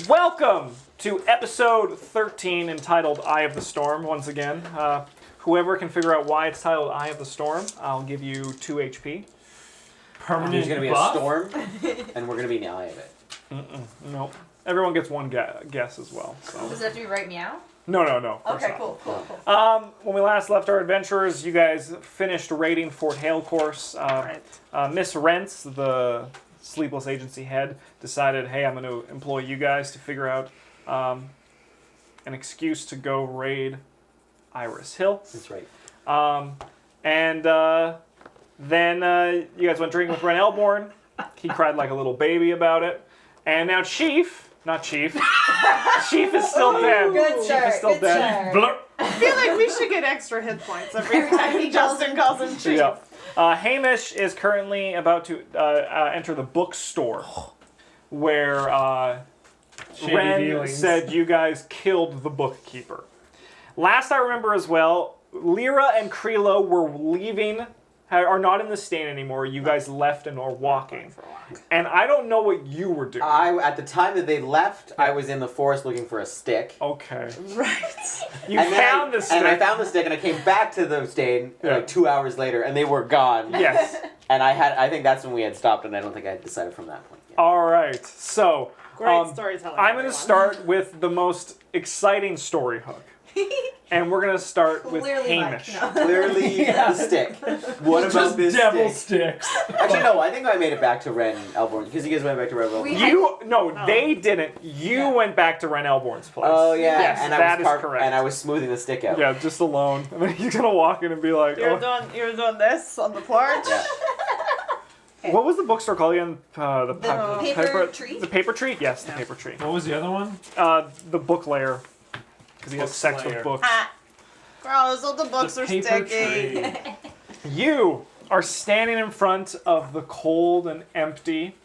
Welcome to episode 13 entitled Eye of the Storm once again. Whoever can figure out why it's titled Eye of the Storm, I'll give you 2 HP. Permanent There's going to be buff? a storm, and we're going to be in the eye of it. Nope. Everyone gets one guess as well. So. Does it have to be right meow? No, of course Okay, not. cool. When we last left our adventurers, you guys finished raiding Fort Hale Course. Miss Rents, the Sleepless Agency head, decided, hey, I'm going to employ you guys to figure out an excuse to go raid Iris Hill. That's right. Then you guys went drinking with Ren Elborn. He cried like a little baby about it. And now Chief is still dead. Good Chief start, is still good dead. start. Blur. I feel like we should get extra hit points every time Justin calls him Chief. Yeah. Hamish is currently about to enter the bookstore where Ren dealings. said you guys killed the bookkeeper. Last I remember as well, Lyra and Krilo were leaving, are not in the stain anymore. You guys left and are walking. And I don't know what you were doing. At the time that they left, I was in the forest looking for a stick. Okay. Right. You found the stick. And I found the stick, and I came back to the stain like 2 hours later, and they were gone. Yes. And I think that's when we had stopped, and I don't think I had decided from that point yet. All right. So, Great storytelling. I'm going to everyone. start with the most exciting story hook. And we're going to start with Clearly Hamish. Mike, no. Clearly, the stick. What about Just this devil stick? sticks. Actually, no, I think I made it back to Ren Elborn, because you guys went back to Ren Elborn. They didn't. You went back to Ren Elborn's place. Oh, yeah. Yes, and that is correct. And I was smoothing the stick out. Yeah, just alone. And then he's going to walk in and be like, You're doing this on the porch. Yeah. What was the bookstore called again? The paper tree? The paper tree? Yes, the paper tree. What was the other one? The book layer. Because he has sex with Booklayer. books. Gross, all the books are paper sticky. tree. You are standing in front of the cold and empty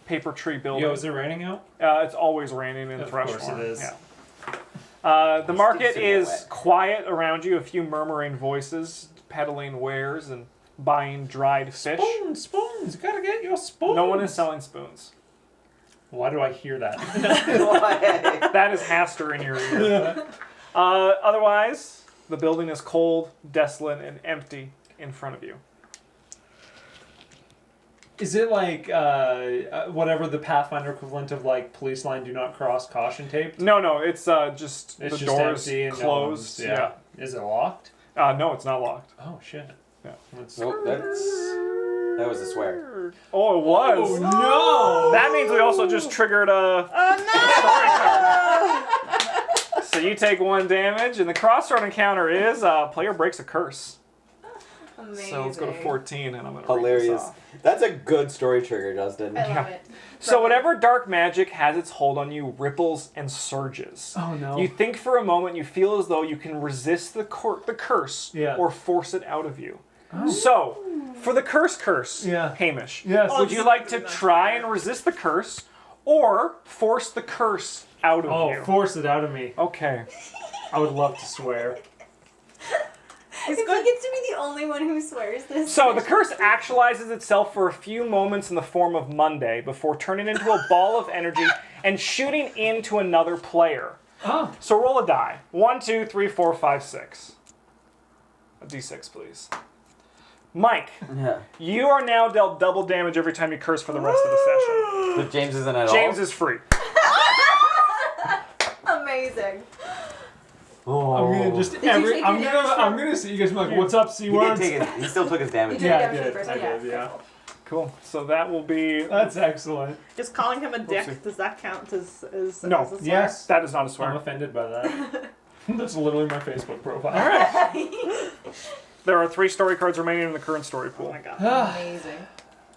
paper tree building. Yo, is it raining out? It's always raining in Of Thrushmore. course it is. Yeah. The market Sticks in the is wet. quiet around you. A few murmuring voices peddling wares and buying dried fish. Spoons, you gotta get your spoons. No one is selling spoons. Why do I hear that? Why? That is Haster in your ear. Otherwise, the building is cold, desolate, and empty in front of you. Is it like whatever the Pathfinder equivalent of like police line do not cross caution tape? No, it's just It's the just doors empty and closed. No one's, yeah. Is it locked? No, it's not locked. Oh shit. Yeah. Nope, that was a swear. Oh, it was. Oh no! That means we also just triggered a Oh story card. So you take 1 damage, and the crossroad encounter is player breaks a curse. Amazing. So let's go to 14, and I'm going to Hilarious. That's a good story trigger, Justin. I love it. So whatever dark magic has its hold on you ripples and surges. Oh no. You think for a moment, you feel as though you can resist the curse Yeah. or force it out of you. So, for the curse, Yeah. Hamish, Yes. would you like to try and resist the curse or force the curse out of Oh, you? force it out of me. Okay. I would love to swear. If he gets to be the only one who swears this. So the curse actualizes itself for a few moments in the form of Monday before turning into a ball of energy and shooting into another player. Oh. So roll a die. 1, 2, 3, 4, 5, 6. A d6, please. Mike, Yeah. you are now dealt double damage every time you curse for the rest of the session. But James isn't at all. James is free. Amazing. Oh. I'm gonna just Did you take your damage I'm gonna see you guys be like, what's up, C He did words? take it. He still took his damage. You Yeah, I damage did. the first I one, did, yeah. Cool. So that will be... That's excellent. Just calling him a dick, Oopsie. does that count as No. as a swear? Yes. That is not a I'm swear. offended by that. That's literally my Facebook profile. All right. There are 3 story cards remaining in the current story Oh pool. my god. Amazing.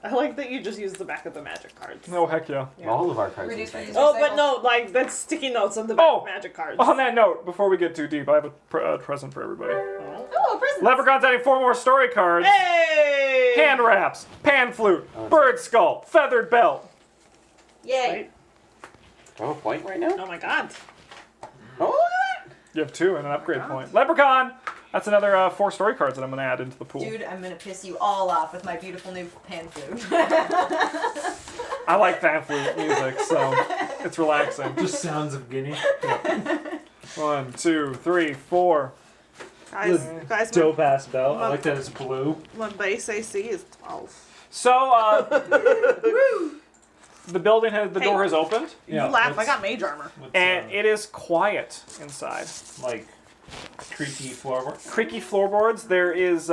I like that you just use the back of the magic cards. Oh, heck yeah. All of our cards. Reduce, are reduce. insane. Oh, but no, like that's sticky notes on the back of magic cards. On that note, before we get too deep, I have a present for everybody. Oh, prison. Leprechaun's adding 4 more story cards. Hey! Hand wraps, pan flute, bird skull, feathered belt. Yay. Oh, a point right now? Oh my god. Oh, look at that! You have 2 and an upgrade point. Leprechaun! That's another 4 story cards that I'm going to add into the pool. Dude, I'm gonna piss you all off with my beautiful new pan flute. I like pan flute music, so It's relaxing. Just sounds of Guinea. 1, 2, 3, 4. Guys, Dope ass bell. I like that it's blue. my base AC is 12. So, the building the Hey. door has opened, Yeah, you laugh, I let's- got mage armor. let's, and it is quiet inside. like creaky floorboard. Creaky floorboards. There is,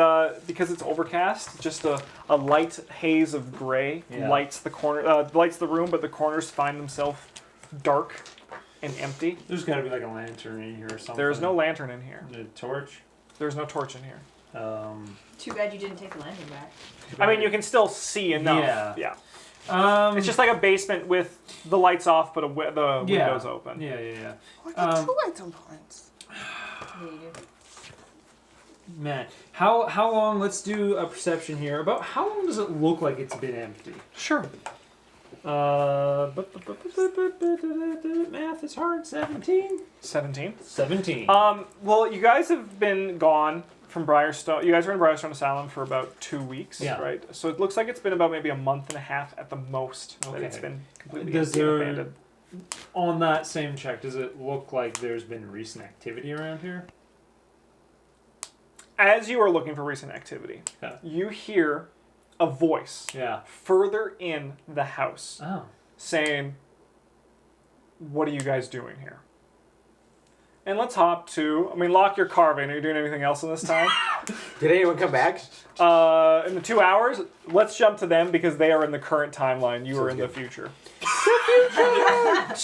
because it's overcast, just a light haze of gray Yeah. lights the room, but the corners find themselves dark and empty. There's got to be like a lantern in here or something. There is no lantern in here. A torch. There's no torch in here. Too bad you didn't take the lantern back. I mean, you can still see enough. Yeah. Yeah. It's just like a basement with the lights off, but the Yeah. windows open. Yeah. I got 2 item points. Yeah, you do. Man, how long? Let's do a perception here. About how long does it look like it's been empty? Sure. Math is hard. 17. 17. 17. Well, you guys have been gone from Briarstone. You guys were in Briarstone Asylum for about 2 weeks, Yeah. right? So it looks like it's been about maybe a month and a half at the most that it's Okay. been completely Does empty and there- abandoned. On that same check, does it look like there's been recent activity around here? As you are looking for recent activity, Yeah. you hear a voice Yeah. further in the house Oh. saying, "What are you guys doing here?" And let's hop to, lock your carving. Are you doing anything else in this time? Did anyone come back? In the 2 hours, let's jump to them because they are in the current timeline. You are in the future. The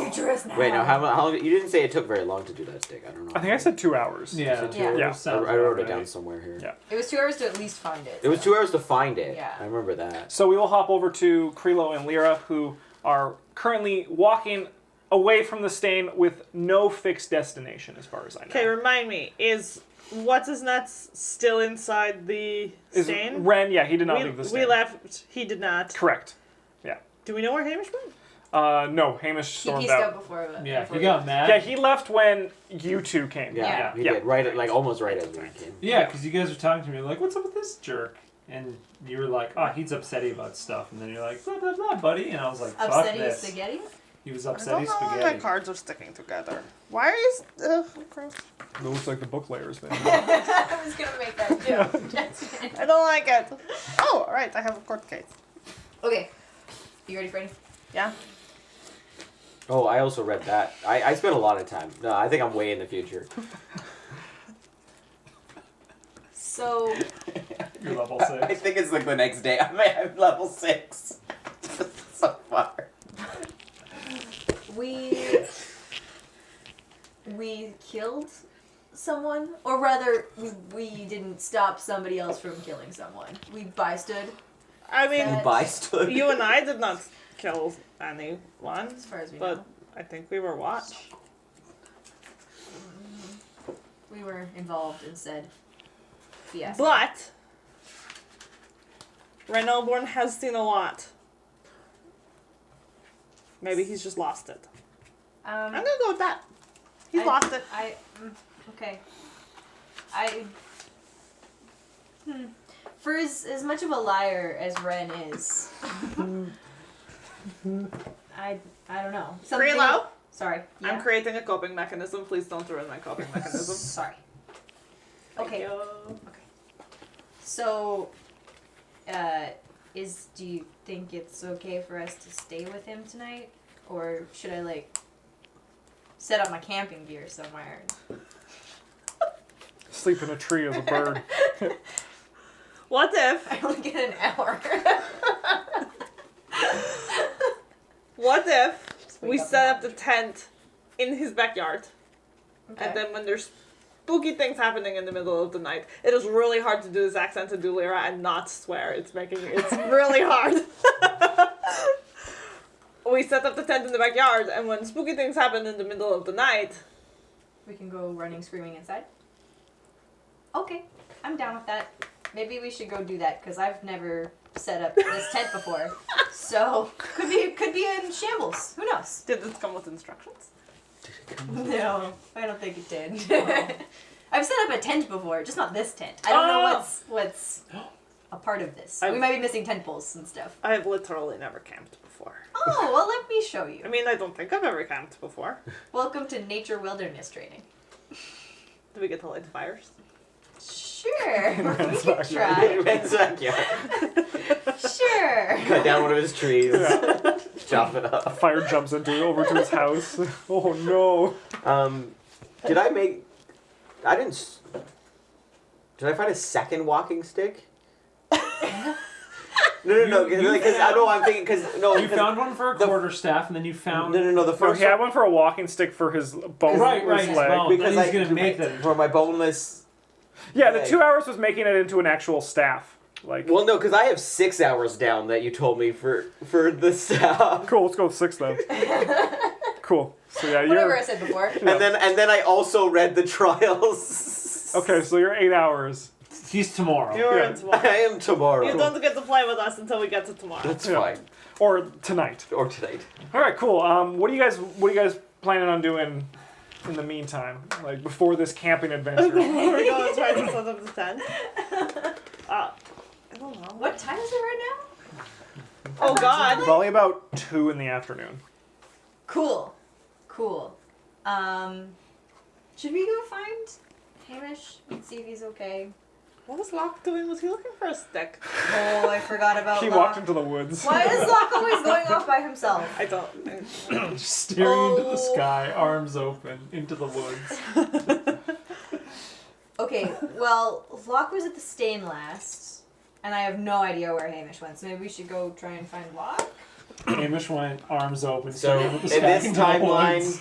future is now. Wait, no. How long? You didn't say it took very long to do that stick. I don't know. I think I said 2 hours. Yeah. Is it 2 Yeah. hours? Yeah. I Sounds wrote it about down right. somewhere here. Yeah. It was 2 hours to at least find it. It was 2 hours to find it. Yeah. I remember that. So we will hop over to Krilo and Lyra, who are currently walking away from the stain with no fixed destination, as far as I know. Okay, remind me, is what's his nuts still inside the Is stain? Ren? Yeah, he did not leave the stain. We left, he did not. Correct. Yeah. Do we know where Hamish went? No, Hamish He stormed pieced out out. before. Yeah. before He got mad. Yeah, he left when you two came. Yeah, Yeah. he Yeah. did. Right, almost right as we came. Yeah, because you guys were talking to me like, "What's up with this jerk?" And you were like, "Oh, he's upsetty about stuff." And then you're like, "Blah blah blah, buddy." And I was like, "Fuck Upsetty this." spaghetti? He was I don't upsetty know why my spaghetti. cards are sticking together. Why are you... gross. It looks like the book layers there. I was gonna make that joke. Just- I don't like it. Oh, alright, I have a court case. Okay. You ready, Freddie? Yeah. Oh, I also read that. I spent a lot of time. No, I think I'm way in the future. So, You're level I 6. think it's like the next day. I'm level 6. So far. we killed someone, or rather, we didn't stop somebody else from killing someone. We bystood, I mean, That- Bystood. you and I did not kill anyone, as far as we but know. I think we were watched. We were involved in said fiasco. But Ren Elborn has seen a lot. Maybe he's just lost it. I'm gonna go with that. He's lost it. Okay. For as much of a liar as Ren is, I don't know. Something- Krilo, Sorry. Yeah. I'm creating a coping mechanism. Please don't ruin my coping mechanism. Sorry. Thank Okay. you. So, do you think it's okay for us to stay with him tonight, or should I set up my camping gear somewhere? Sleep in a tree as a bird. What if? I only get an hour. What if wake we up set and up the tent in his backyard, Okay. and then when there's spooky things happening in the middle of the night, it is really hard to do this accent to do Lyra and not swear. It's really hard. We set up the tent in the backyard, and when spooky things happen in the middle of the night, We can go running, screaming inside. Okay, I'm down with that. Maybe we should go do that because I've never set up this tent before. So could be in shambles. Who knows? did this come with instructions? No, I don't think it did. I've set up a tent before, just not this tent. I don't know what's a part of this. I've- We might be missing tent poles and stuff. I have literally never camped before. before. Oh, well, let me show you. I mean, I don't think I've ever camped before. Welcome to nature wilderness training. Do we get to light fires? Sure. we Ren's can backyard. try. Ren's backyard. Sure. Cut down one of his trees. Yeah. Chop it A up. fire jumps over to his house. Oh no. Did I make? I didn't. Did I find a second walking stick? No, because I know I'm thinking because no. You found one for a the- quarterstaff, and then you found. No. The So first he had one for a walking stick for his bone, Right, his his leg. bone. because Then I he's gonna make that. for my boneless. Yeah, the leg. 2 hours was making it into an actual staff. Like, Well, no, because I have 6 hours down that you told me for the staff. cool. Let's go with 6 then. Cool. So yeah, Whatever you're I said before. And then I also read the trials. okay. So you're 8 hours. He's tomorrow. You're Yeah. in tomorrow. I am tomorrow. You don't get to play with us until we get to tomorrow. That's Yeah. fine. Or tonight. Or tonight. All right, cool. What are you guys planning on doing in the meantime, like before this camping adventure? Before we go and try to set up the tent. I don't know. What time is it right now? Oh God. Probably about 2 in the afternoon. Cool. Should we go find Hamish and see if he's okay? What was Locke doing? Was he looking for a stick? Oh, I forgot about He Locke. walked into the woods. Why is Locke always going off by himself? I don't. Just staring into the Oh. sky, arms open, into the woods. Okay, well, Locke was at the stain last, and I have no idea where Hamish went, so maybe we should go try and find Locke? Hamish went, arms open, So staring in at the sky this into the timeline, woods.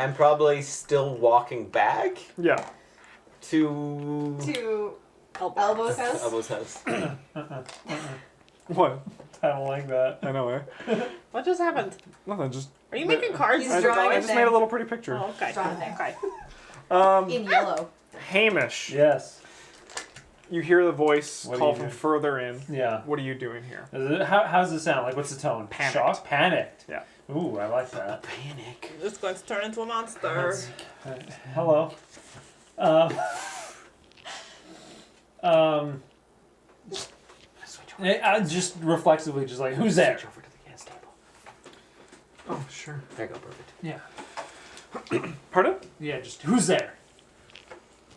I'm probably still walking back Yeah. to To Elbow. Elbo's house? Elbo's house. What? I don't like that. I know, eh? What just happened? Nothing. Just Are you making cards? He's I, drawing I a just thing. made a little pretty picture. Oh, okay. Drawing a thing. Okay. In yellow. Hamish, Yes. you hear the voice What do call you from do? further in. Yeah. What are you doing here? How's it sound? Like, what's the tone? Panicked. Shocked? Panicked. Yeah. Ooh, I like that. Panic. It's going to turn into a monster. Hello. I just reflexively, just like, who's there? Switch over to the gas table. Oh, sure. There you go, perfect. Yeah. Pardon? Yeah, just who's there?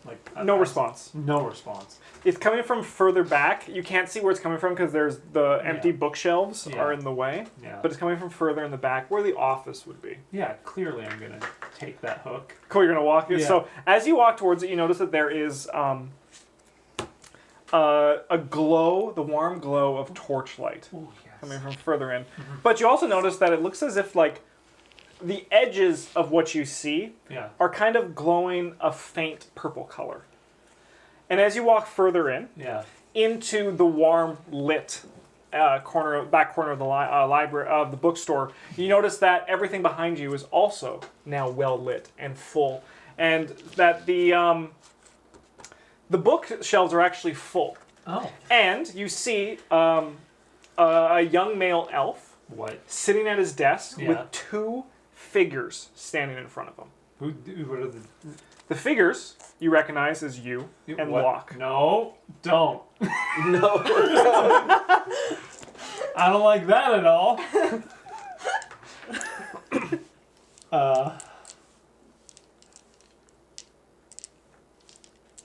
Like No response. No response. It's coming from further back. You can't see where it's coming from because there's the empty Yeah. bookshelves Yeah. are in the way. Yeah. But it's coming from further in the back where the office would be. Yeah, clearly I'm gonna take that hook. Cool, you're gonna walk. Yeah. So as you walk towards it, you notice that there is a glow, the warm glow of torchlight Oh yes. coming from further in. But you also notice that it looks as if like the edges of what you see Yeah. are kind of glowing a faint purple color. And as you walk further in Yeah. into the warm lit back corner of the library of the bookstore, you notice that everything behind you is also now well lit and full, and that the bookshelves are actually full. Oh. And you see a young male elf What? sitting at his desk Yeah. with 2 figures standing in front of him. What are the? The figures you recognize as you and what? Locke. No, don't. No. I don't like that at all.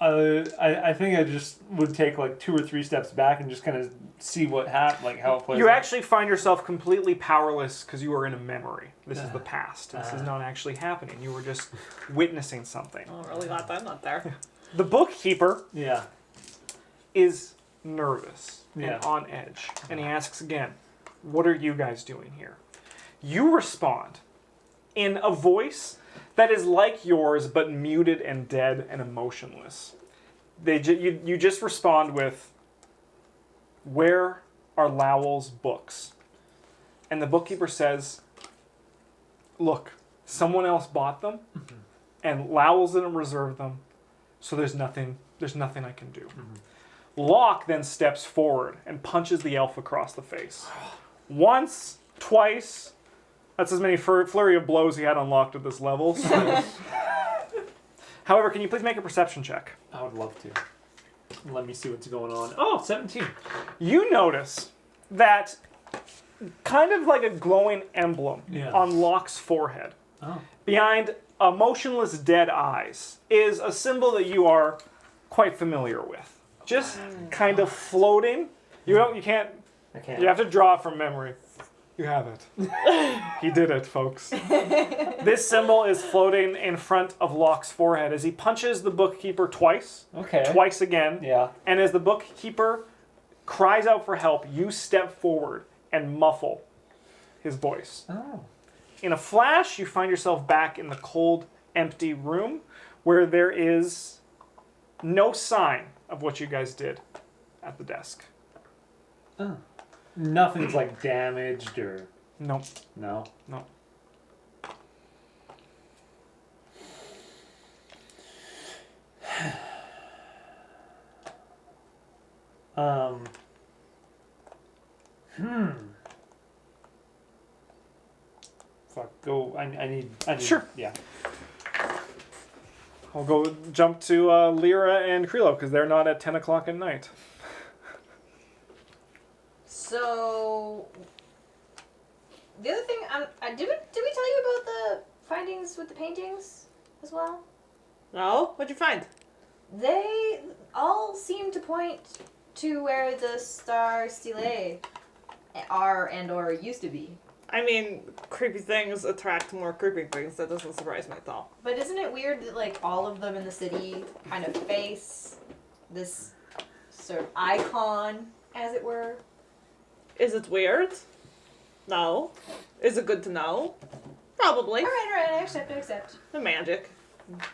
I think I just would take like 2 or 3 steps back and just kind of see what happened, like how it plays. You out. actually find yourself completely powerless because you are in a memory. This is the past. This is not actually happening. You were just witnessing something. Oh, really glad that I'm not there. The bookkeeper Yeah. is nervous Yeah. and on edge, and he asks again, "What are you guys doing here?" You respond in a voice that is like yours, but muted and dead and emotionless. You just respond with, "Where are Lowell's books?" And the bookkeeper says, "Look, someone else bought them, and Lowell's didn't reserve them, so there's nothing I can do." Locke then steps forward and punches the elf across the face. Once, twice. That's as many flurry of blows he had unlocked at this level. So. However, can you please make a perception check? I would love to. Let me see what's going on. Oh, 17. You notice that kind of like a glowing emblem Yeah. on Locke's forehead. Oh. Behind motionless dead eyes is a symbol that you are quite familiar with. Just kind of floating. You can't. Okay. You have to draw it from memory. You have it. He did it, folks. This symbol is floating in front of Locke's forehead as he punches the bookkeeper twice again, Yeah. and as the bookkeeper cries out for help, you step forward and muffle his voice. Oh. In a flash, you find yourself back in the cold, empty room where there is no sign of what you guys did at the desk. Oh. Nothing's like damaged or Nope. no. No. Fuck. Go. I need. Sure. Yeah. I'll go jump to Lyra and Krilo because they're not at 10 o'clock at night. So, the other thing, did we tell you about the findings with the paintings as well? No? What'd you find? They all seem to point to where the Star Stelae are and or used to be. I mean, creepy things attract more creepy things. That doesn't surprise me at all. But isn't it weird that like all of them in the city kind of face this sort of icon, as it were? Is it weird? No. Is it good to know? Probably. Alright, I accept. The magic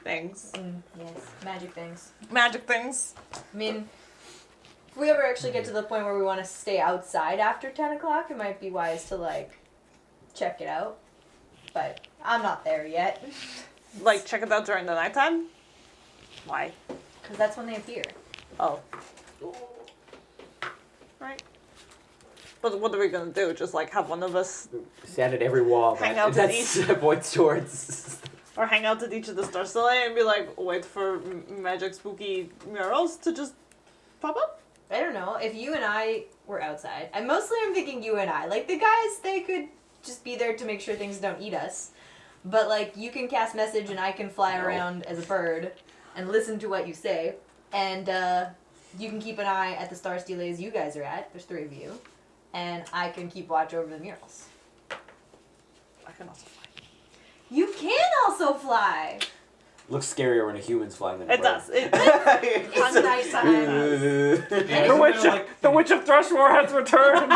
things. Yes, magic things. Magic things. I mean, if we ever actually get to the point where we want to stay outside after 10 o'clock, it might be wise to, like, check it out. But I'm not there yet. Like, check it out during the nighttime? Why? Because that's when they appear. Oh. Right. But what are we gonna do? Just, like, have one of us Stand at every wall. Hang out that to that's points towards. or hang out at each of the Star Stelae and be like, wait for magic spooky murals to just pop up? I don't know. If you and I were outside, and mostly I'm thinking you and I. Like, the guys, they could just be there to make sure things don't eat us. But, like, you can cast message and I can fly around as a bird and listen to what you say. And you can keep an eye at the Star Stelaes you guys are at. There's 3 of you. And I can keep watch over the murals. I can also fly. You can also fly! Looks scarier when a human's flying than a It bird. does. It On nighttime. The Witch of Thrushmore has returned!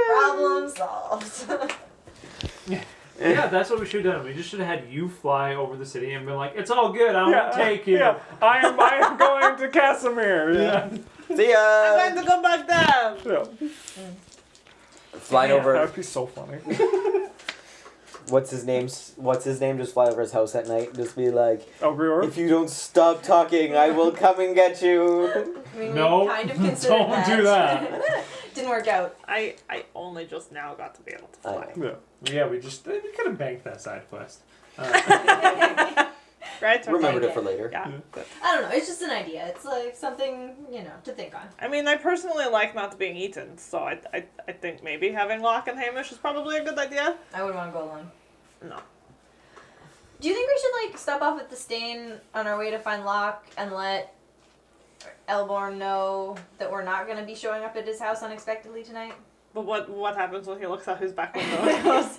Problem solved. Yeah, that's what we should have done. We just should have had you fly over the city and been like, "It's all good. I won't take you." Yeah, I am going to Casimir. Yeah. See ya! I'm going to go back down! Yeah. Flying That over. would be so funny. What's his name? Just fly over his house at night. Just be like, Elgrior? if you don't stop talking, I will come and get you. I mean, No, we kind of considered don't do that. Didn't work out. I only just now got to be able to fly. Yeah. Yeah, we could have banked that side quest. Right? Remembered it Okay. for later. Yeah. Good. I don't know. It's just an idea. It's like something, to think on. I mean, I personally like not being eaten, so I think maybe having Locke and Hamish is probably a good idea. I wouldn't want to go alone. No. Do you think we should, stop off at the Stain on our way to find Locke and let Elborn know that we're not going to be showing up at his house unexpectedly tonight? But what happens when he looks out his back window and goes,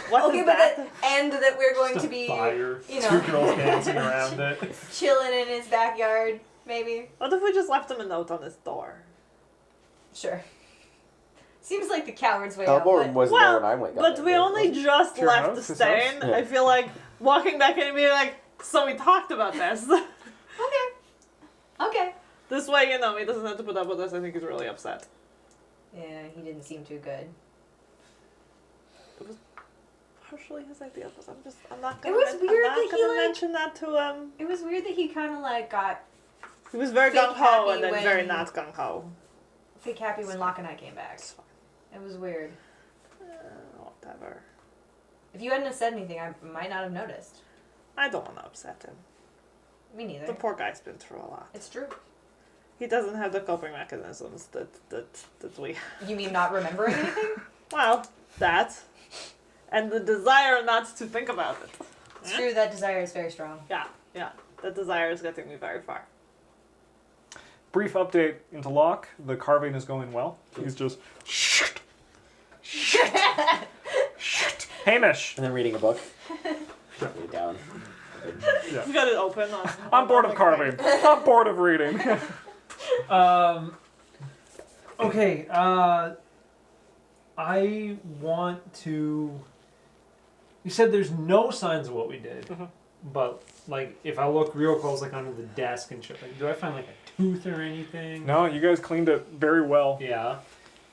what Okay, is but that? and that we're going Just to a be, fire. you 2 know, girls dancing around it. chilling in his backyard, maybe? What if we just left him a note on his door? Sure. Seems like the coward's way out. Elborn But wasn't there when I went. But we only just Your left house, the his Stain. house? Yeah. I feel like walking back in and being like, so we talked about this. Okay. This way, he doesn't have to put up with us. I think he's really upset. Yeah, he didn't seem too good. Partially his idea, but I'm not It gonna, was weird I'm that not he, gonna mention that to him. It was weird that he kind of got He was very Fake gung ho happy and then when- very not gung ho. fake happy when Locke and I came back. It's fine. It was weird. Whatever. If you hadn't have said anything, I might not have noticed. I don't want to upset him. Me neither. The poor guy's been through a lot. It's true. He doesn't have the coping mechanisms that we. You mean not remembering anything? Well, that, and the desire not to think about it. It's true, that desire is very strong. Yeah. That desire is getting me very far. Brief update into Locke. The carving is going well. He's just Hamish. And then reading a book. Shut me down. Yeah. You got it open. I'm bored of carving. I'm bored of reading. Okay. I want to. You said there's no signs of what we did, but like if I look real close, like under the desk and shit, like do I find like a tooth or anything? No, you guys cleaned it very well. Yeah.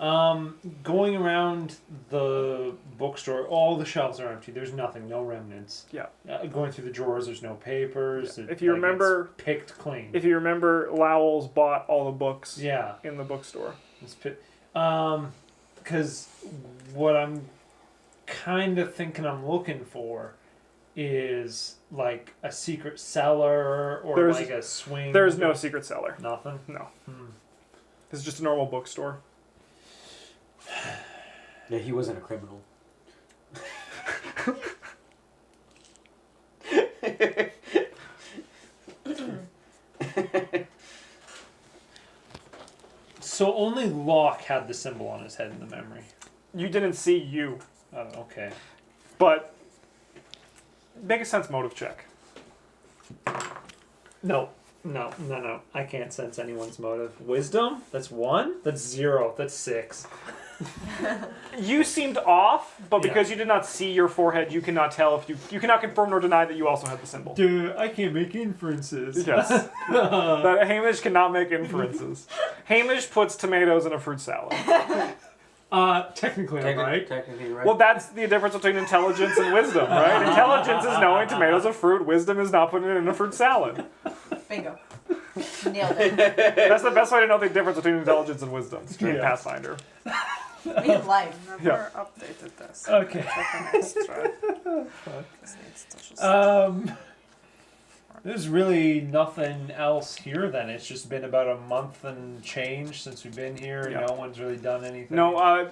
Going around the bookstore, all the shelves are empty. There's nothing, no remnants. Yeah. Going through the drawers, there's no papers. Yeah. It, If you like, remember- it's picked clean. If you remember, Lowell's bought all the books Yeah. in the bookstore. It's because what I'm kind of thinking I'm looking for is like a secret cellar or There's- like a swing. There's no secret cellar. Nothing. No. This is just a normal bookstore. Yeah, he wasn't a criminal. So only Locke had the symbol on his head in the memory. You didn't see you, Oh, okay. but make a sense motive check. No. I can't sense anyone's motive. Wisdom? That's 1? That's 0. That's 6. You seemed off, but because you did not see your forehead, you cannot tell if you cannot confirm nor deny that you also had the symbol. Dude, I can't make inferences. Yes. That Hamish cannot make inferences. Hamish puts tomatoes in a fruit salad. Technically, I'm right. Technically right. Well, that's the difference between intelligence and wisdom, right? Intelligence is knowing tomatoes are fruit. Wisdom is not putting it in a fruit salad. Bingo. Nailed it. That's the best way to know the difference between intelligence and wisdom. Straight Yeah. Pathfinder. In life. Never updated this. Okay. Let's try. This needs to just- There's really nothing else here then. It's just been about a month and change since we've been here and Yeah. no one's really done anything. No,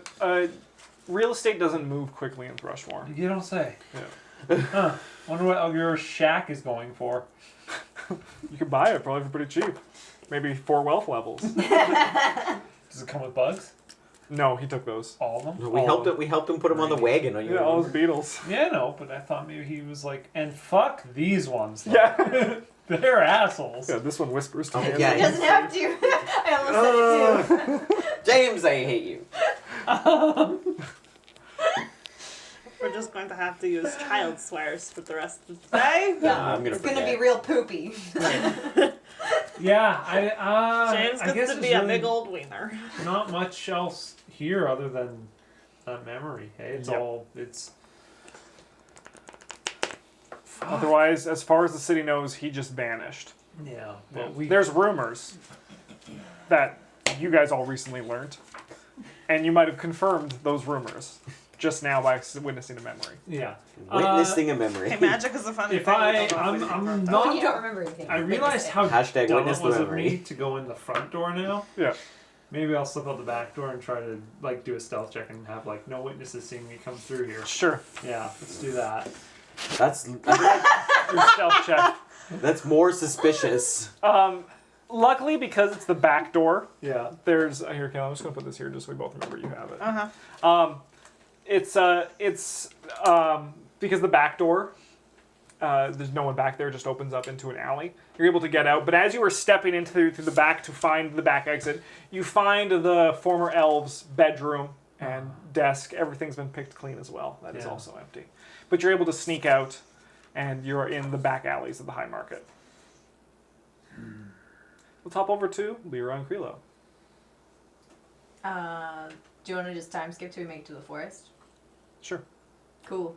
real estate doesn't move quickly in Thrushmore. You don't say. Yeah. Huh. Wonder what your shack is going for. You could buy it probably for pretty cheap. Maybe 4 wealth levels. Does it come with bugs? No, he took those. All of them? No, we helped him put him on the wagon. Yeah, all those beetles. Yeah, no, but I thought maybe he was like, and fuck these ones. Though. Yeah. They're assholes. Yeah, this one whispers to Oh, me. yeah. He doesn't have to. I almost said it too. James, I hate you. We're just going to have to use child swears for the rest of the day. Yeah. I'm gonna It's gonna be forget. real poopy. Yeah, James I gets guess to there's be a really big old wiener. not much else here other than a memory. Hey, it's Yep. all it's. Otherwise, as far as the city knows, he just vanished. Yeah, but we. There's rumors that you guys all recently learned, and you might have confirmed those rumors just now by witnessing a memory. Yeah. Witnessing a memory. Hey, magic is a funny If thing. I- we don't know if I'm- we can I'm confirm that. not- When you don't remember anything. I witness realized it. how Hashtag dumb witness it was the of me memory. to go in the front door now. Yeah. Maybe I'll slip out the back door and try to like do a stealth check and have like no witnesses seeing me come through here. Sure. Yeah, let's do that. That's Your stealth check. that's more suspicious. Luckily, because it's the back door, Yeah. there's here. I'm just gonna put this here just so we both remember you have it. Uh-huh. It's because the back door, there's no one back there. It just opens up into an alley. You're able to get out, but as you were stepping into through the back to find the back exit, you find the former elves' bedroom and desk. Everything's been picked clean as well. That is Yeah. also empty. But you're able to sneak out, and you're in the back alleys of the High Market. Let's hop over to Lyra and Krilo. Do you want to just time skip till we make it to the forest? Sure. Cool.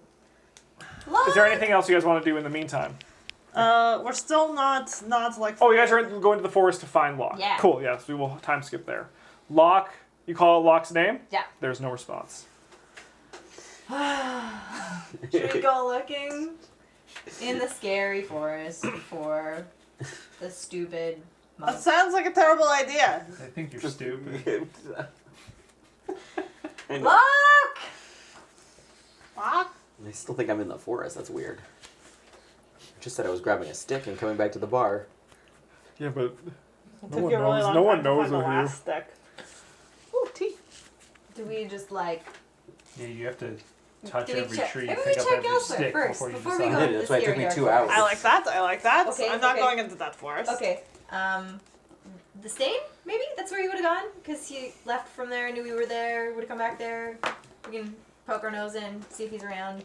Is there anything else you guys want to do in the meantime? We're still not like. Oh, you guys are going to the forest to find Locke. Yeah. Cool, yes, we will time skip there. Locke, you call it Locke's name? Yeah. There's no response. Should we go looking in the scary forest for the stupid mug. That sounds like a terrible idea. I think you're stupid. I know. Look! What? I still think I'm in the forest. That's weird. I just said I was grabbing a stick and coming back to the bar. Yeah, but It No took one you a really knows- long no one time to knows find the of you. last stick. Ooh, tea. Do we just like? Yeah, you have to touch Do we every check? tree, Maybe pick we up check every elsewhere stick first before you before we decide. go I into did, the that's why it took me scary 2 dark hours. forest. I like that. I like that. Okay, I'm not okay. going into that forest. Okay. The stain? Maybe that's where he would have gone because he left from there, knew we were there, would have come back there. We can poke our nose in, see if he's around.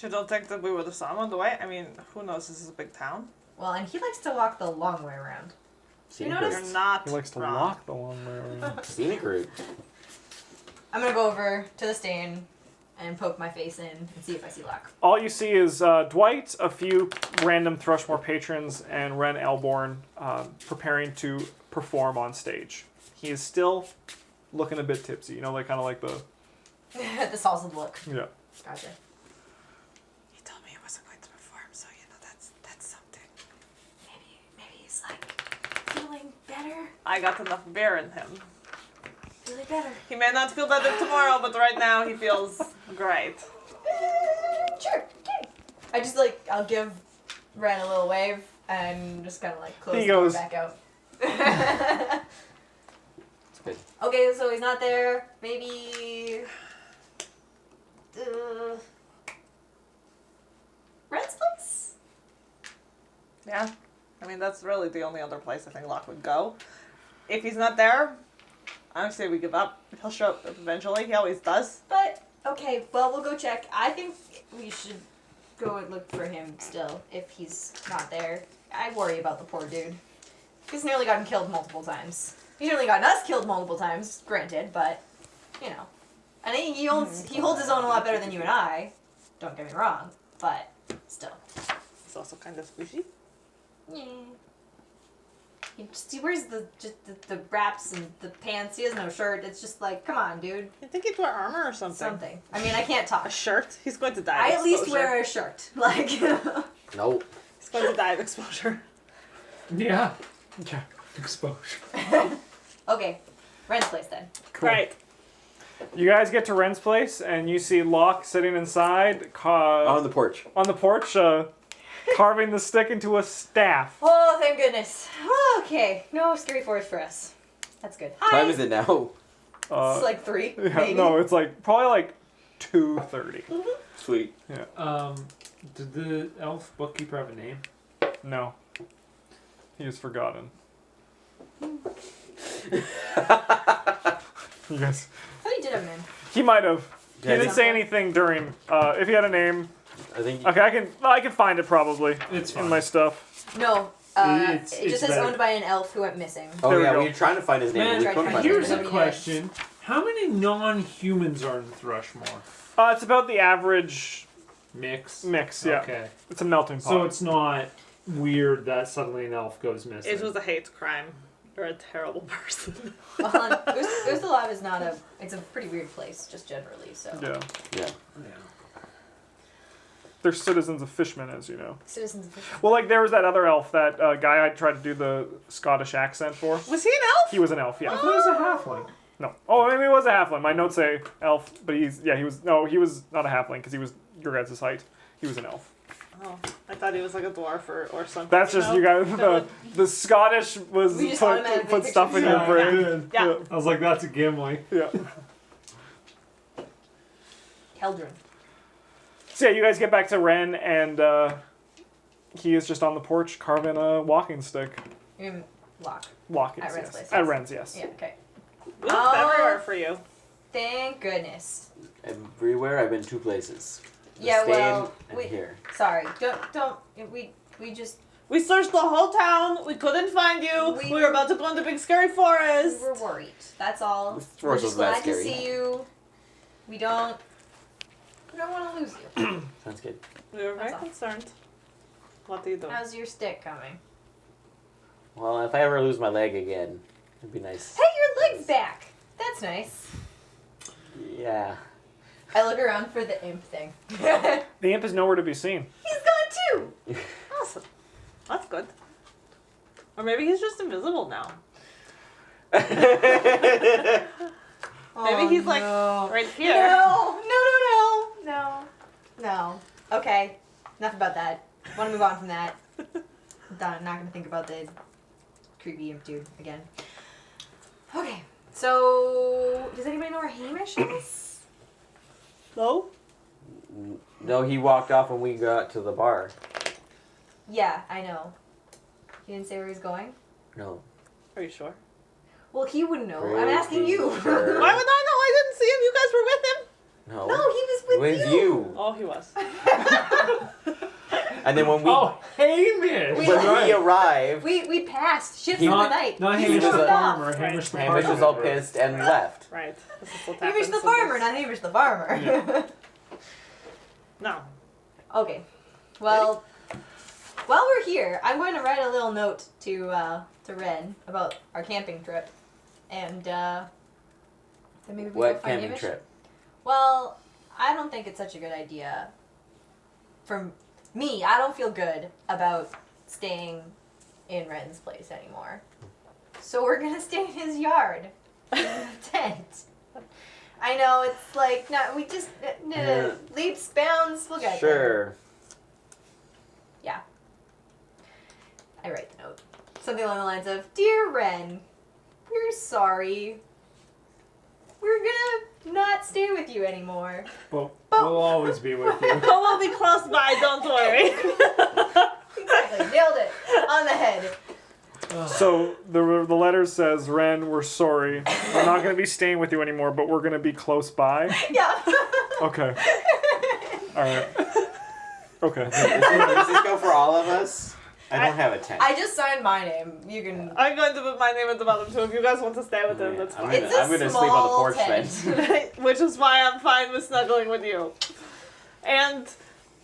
You don't think that we would have saw him on the way? I mean, who knows? This is a big town. Well, and he likes to walk the long way around. Scenic noticed? route. You're not. he likes to wrong. walk the long way around. Scenic route. I'm gonna go over to the stain and poke my face in and see if I see luck. All you see is Dwight, a few random Thrushmore patrons, and Ren Elborn preparing to perform on stage. He is still looking a bit tipsy, you know, like kind of like the The salsa look. yeah. Gotcha. He told me he wasn't going to perform, so you know that's something. Maybe he's like feeling better. I got enough beer in him. Feeling better. He may not feel better tomorrow, but right now he feels great. Sure. Okay. I just like I'll give Ren a little wave and just kind of like close He the door goes- back out. It's good. Okay, so he's not there. Maybe. Ren's place? Yeah. I mean, that's really the only other place I think Locke would go. If he's not there, I would say we give up. He'll show up eventually. He always does. But, okay, well, we'll go check. I think we should go and look for him still if he's not there. I worry about the poor dude. He's nearly gotten killed multiple times. He's nearly gotten us killed multiple times, granted, but, you know. I think he holds his own a lot better than you and I. Don't get me wrong, but still. He's also kind of squishy. Yeah. He wears the wraps and the pants. He has no shirt. It's just like, come on, dude. You think he'd wear armor or something? Something. I mean, I can't A talk. shirt? He's going to die I of at least exposure. wear a shirt. Like, Nope. He's going to die of exposure. Yeah. Yeah. Exposure. okay. Ren's place then. Cool. Right. You guys get to Ren's place and you see Locke sitting inside On the porch. on the porch, carving the stick into a staff. Oh, thank goodness. Okay. No scary forest for us. That's good. What time is it now? It's like 3, Yeah, maybe. no, it's like probably like 2:30. Sweet. Did the elf bookkeeper have a name? No, he is forgotten. You guys, I thought he did have a name. he might have. He Yeah, I didn't think- say anything during. If he had a name, I think. okay, I can find it probably It's in fine. my stuff. No. It's It just says better. owned by an elf who went missing. Oh There we yeah, go. we were trying to find his name. Man, but we couldn't find here's his a name. Nobody knows. question. How many non-humans are in Thrushmore? It's about the average Mix? mix. Yeah, Okay. it's a melting pot. So it's not weird that suddenly an elf goes missing. It was a hate crime. You're a terrible person. Well, Ustalav is not a. It's a pretty weird place, just generally. So. yeah, Yeah. they're citizens of Fishmen, as you know. Citizens of Fisher. Well, like there was that other elf, that guy I tried to do the Scottish accent for. Was he an elf? He was an elf, I yeah. thought it was a halfling. No. Oh, maybe he was a halfling. My notes say elf, but he was he was not a halfling because he was your guys' height. He was an elf. Oh, I thought he was like a dwarf or something. That's just know? you guys. That The, would- the Scottish was We just put automatically stuff in pictured your Yeah, brain. Yeah. I was like, that's a Gimli. Yeah. Keldrin. So yeah, you guys get back to Ren, and he is just on the porch carving a walking stick. You mean Locke. Walking, At Ren's yes. place, At yes. Ren's, yes. Yeah. Okay. We looked Oh. everywhere for you. Thank goodness. Everywhere. I've been 2 places. The Yeah, stain well, and we- here. Sorry. Don't. We just. We searched the whole town. We couldn't find you. We- We were about to go in the big scary We forest. were worried. That's all. This We're forest just wasn't that glad to scary. see you. We don't want to lose you. Sounds good. We were very That's all. concerned. What do you do? How's your stick coming? Well, if I ever lose my leg again, it'd be nice. Hey, your leg's back. That's nice. Yeah. I look around for the imp thing. He's The imp is nowhere to be seen. gone too. Awesome. That's good. Or maybe he's just invisible now. Oh, Maybe he's like no. right here. No. Okay, enough about that. Want to move on from that. Done. Not gonna think about the creepy imp dude again. Okay, so does anybody know where Hamish is? No? No, he walked off when we got to the bar. Yeah, I know. He didn't say where he's going. No. Are you sure? Well, he wouldn't know. I'm asking Pretty you. sure. Why would I know? I didn't see him. You guys were with him. No. No, he was with With you. you. Oh, he was. And then when we Oh, Hamish! We- when we arrived, We passed shifts He- of the night. Not He Hamish was the a- farmer. Right. Hamish the Hamish was all pissed and left. Right. This is what Hamish happens the in farmer, this- not Hamish the farmer. Yeah. No. Okay. Well, while we're here, I'm going to write a little note to Ren about our camping trip, and then maybe we go What find camping Hamish. trip? Well, I don't think it's such a good idea. For me, I don't feel good about staying in Ren's place anymore. So we're gonna stay in his yard, in a tent. I know it's like not. We just leaps, bounds. We'll get there. Sure. I write the note. Something along the lines of, "Dear Ren, we're sorry. We're gonna not stay with you anymore." But we'll always be with you. Oh, we'll be close by. Don't worry. Exactly, nailed it on the head. So the letter says, Ren, we're sorry. We're not going to be staying with you anymore, but we're going to be close by. Yeah. Okay. All right. Okay. Does this go for all of us? I don't have a tent. I just signed my name. You can. I'm going to put my name at the bottom too. If you guys want to stay with him, that's I'm fine. gonna, It's a I'm gonna sleep on the small porch tent. then. Which is why I'm fine with snuggling with you. And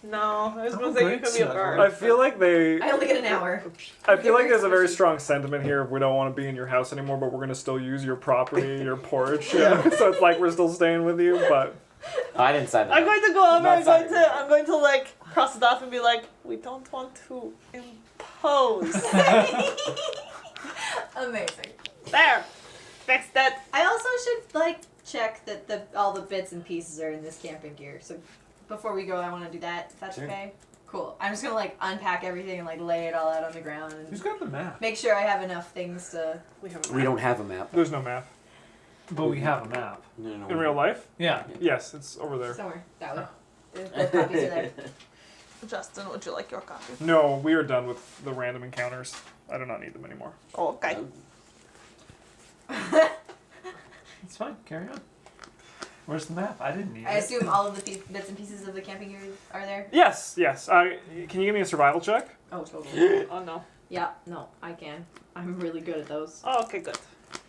no, I was I'm gonna a say you great could be a snuggler. bird. I feel like I only get an hour. I feel like there's a very strong sentiment here of we don't want to be in your house anymore, but we're going to still use your property, your porch. Yeah. So it's like we're still staying with you, but I didn't sign that. I'm going to go over. Not signing it. I'm going to like cross it off and be like, we don't want to impose. Amazing. There, fixed it. I also should like check that all the bits and pieces are in this camping gear. So before we go, I want to do that. If that's Sure. okay. Cool. I'm just gonna like unpack everything and like lay it all out on the ground Who's and got the map? make sure I have enough things to. We have. We don't have a map. there's no map. But we have a map. No. In real life? Yeah. Yes, it's over there. Somewhere that way. Both copies are there. Justin, would you like your copy? No, we are done with the random encounters. I do not need them anymore. Oh, okay. It's fine. Carry on. Where's the map? I didn't need I it. assume all of the bits and pieces of the camping gear are there. Yes, yes. Can you give me a survival check? Oh, totally. Oh no. Yeah, no, I can. I'm really good at those. Oh, okay, good.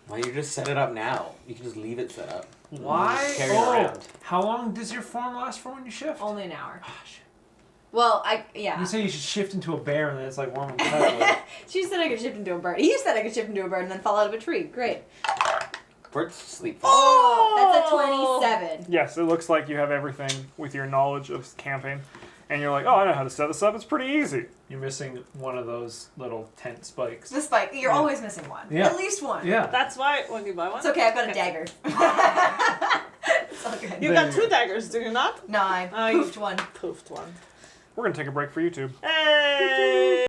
Why you just set it up now? You can just leave it set up. Why? Carry it Oh, around. how long does your form last for when you shift? Only an hour. Ah, shit. Well, You yeah. say you should shift into a bear and then it's like warm and cuddly. She said I could shift into a bird. He said I could shift into a bird and then fall out of a tree. Great. Birds sleep. Oh, that's a 27. Yes, it looks like you have everything with your knowledge of camping. And you're like, oh, I know how to set this up. It's pretty easy. You're missing one of those little tent spikes. The spike. You're always missing one. Yeah. At least one. Yeah. That's why when you buy one. It's okay. I've got a dagger. It's all good. You got 2 daggers, do you not? No, I Oh, you- poofed one. Poofed one. We're going to take a break for YouTube. Hey!